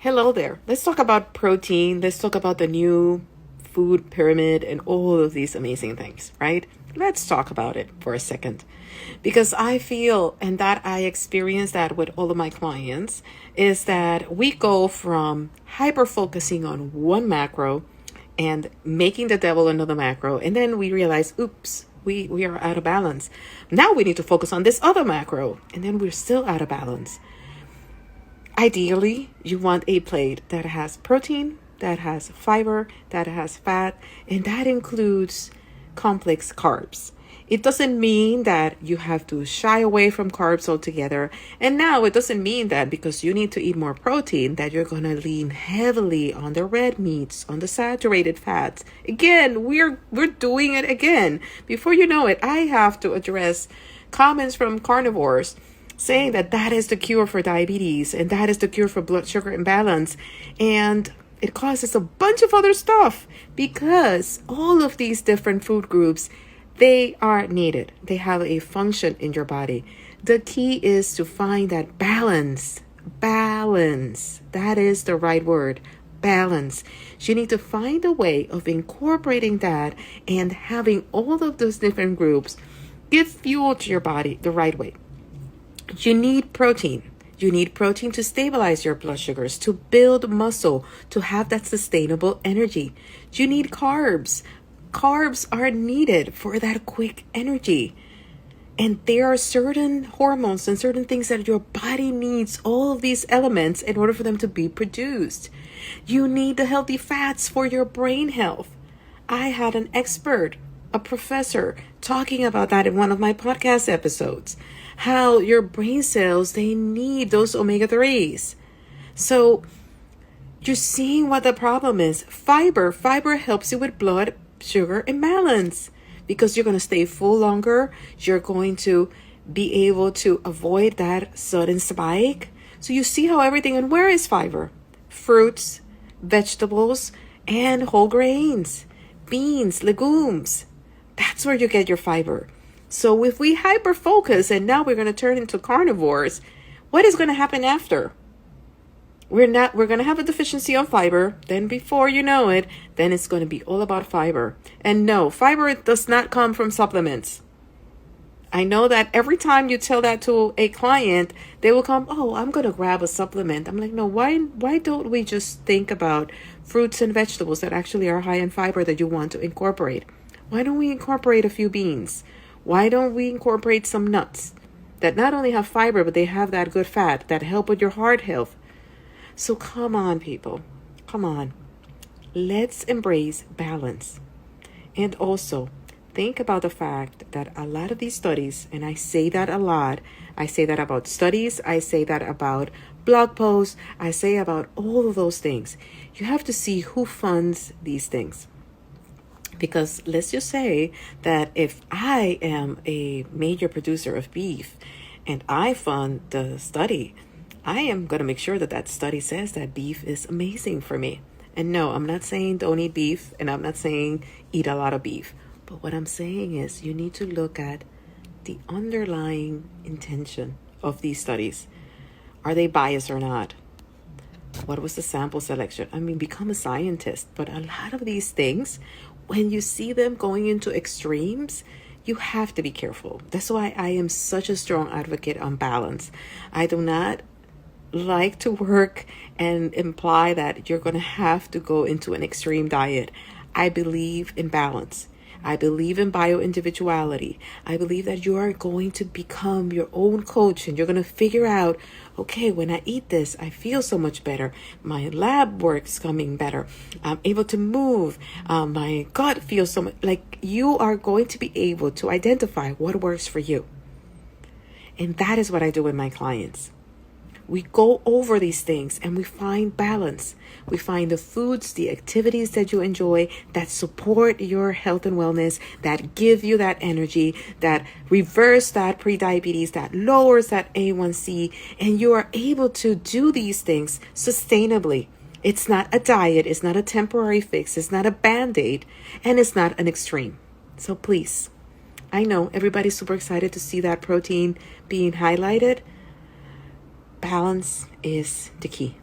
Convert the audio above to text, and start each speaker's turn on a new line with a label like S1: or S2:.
S1: Hello there. Let's talk about protein. Let's talk about the new food pyramid and all of these amazing things, right? Let's talk about it for a second. Because I feel, and that I experience that with all of my clients, is that we go from hyper focusing on one macro and making the devil another macro. And then we realize, oops, we are out of balance. Now we need to focus on this other macro. And then we're still out of balance. Ideally, you want a plate that has protein, that has fiber, that has fat, and that includes complex carbs. It doesn't mean that you have to shy away from carbs altogether. And now it doesn't mean that because you need to eat more protein that you're going to lean heavily on the red meats, on the saturated fats. Again, we're doing it again. Before you know it, I have to address comments from carnivores saying that that is the cure for diabetes and that is the cure for blood sugar imbalance. And it causes a bunch of other stuff because all of these different food groups, they are needed. They have a function in your body. The key is to find that balance. Balance. That is the right word. Balance. You need to find a way of incorporating that and having all of those different groups give fuel to your body the right way. You need protein. You need protein to stabilize your blood sugars, to build muscle, to have that sustainable energy. You need carbs. Carbs are needed for that quick energy. And there are certain hormones and certain things that your body needs, all of these elements in order for them to be produced. You need the healthy fats for your brain health. I had an expert, a professor, talking about that in one of my podcast episodes. How your brain cells, they need those omega-3s. So you're seeing what the problem is. Fiber helps you with blood sugar imbalance because you're going to stay full longer. You're going to be able to avoid that sudden spike. So you see how everything, and where is fiber? Fruits, vegetables, and whole grains, beans, legumes. That's where you get your fiber. So if we hyper focus and now we're going to turn into carnivores, what is going to happen after? We're going to have a deficiency of fiber. Then before you know it, then it's going to be all about fiber. And no, fiber does not come from supplements. I know that every time you tell that to a client, they will come, oh, I'm going to grab a supplement. I'm like, no, why don't we just think about fruits and vegetables that actually are high in fiber that you want to incorporate? Why don't we incorporate a few beans? Why don't we incorporate some nuts that not only have fiber, but they have that good fat that help with your heart health? So come on, people. Come on. Let's embrace balance. And also, think about the fact that a lot of these studies, and I say that a lot, I say that about studies, I say that about blog posts, I say about all of those things. You have to see who funds these things. Because let's just say that if I am a major producer of beef and I fund the study, I am going to make sure that that study says that beef is amazing for me. And no, I'm not saying don't eat beef, and I'm not saying eat a lot of beef. But what I'm saying is you need to look at the underlying intention of these studies. Are they biased or not? What was the sample selection? I mean, become a scientist. But a lot of these things, when you see them going into extremes, you have to be careful. That's why I am such a strong advocate on balance. I do not like to work and imply that you're going to have to go into an extreme diet. I believe in balance. I believe in bio-individuality. I believe that you are going to become your own coach and you're going to figure out, okay, when I eat this, I feel so much better. My lab work's coming better. I'm able to move. My gut feels so much like you are going to be able to identify what works for you. And that is what I do with my clients. We go over these things and we find balance. We find the foods, the activities that you enjoy that support your health and wellness, that give you that energy, that reverse that prediabetes, that lowers that A1C, and you are able to do these things sustainably. It's not a diet, it's not a temporary fix, it's not a band-aid, and it's not an extreme. So please, I know everybody's super excited to see that protein being highlighted. Balance is the key.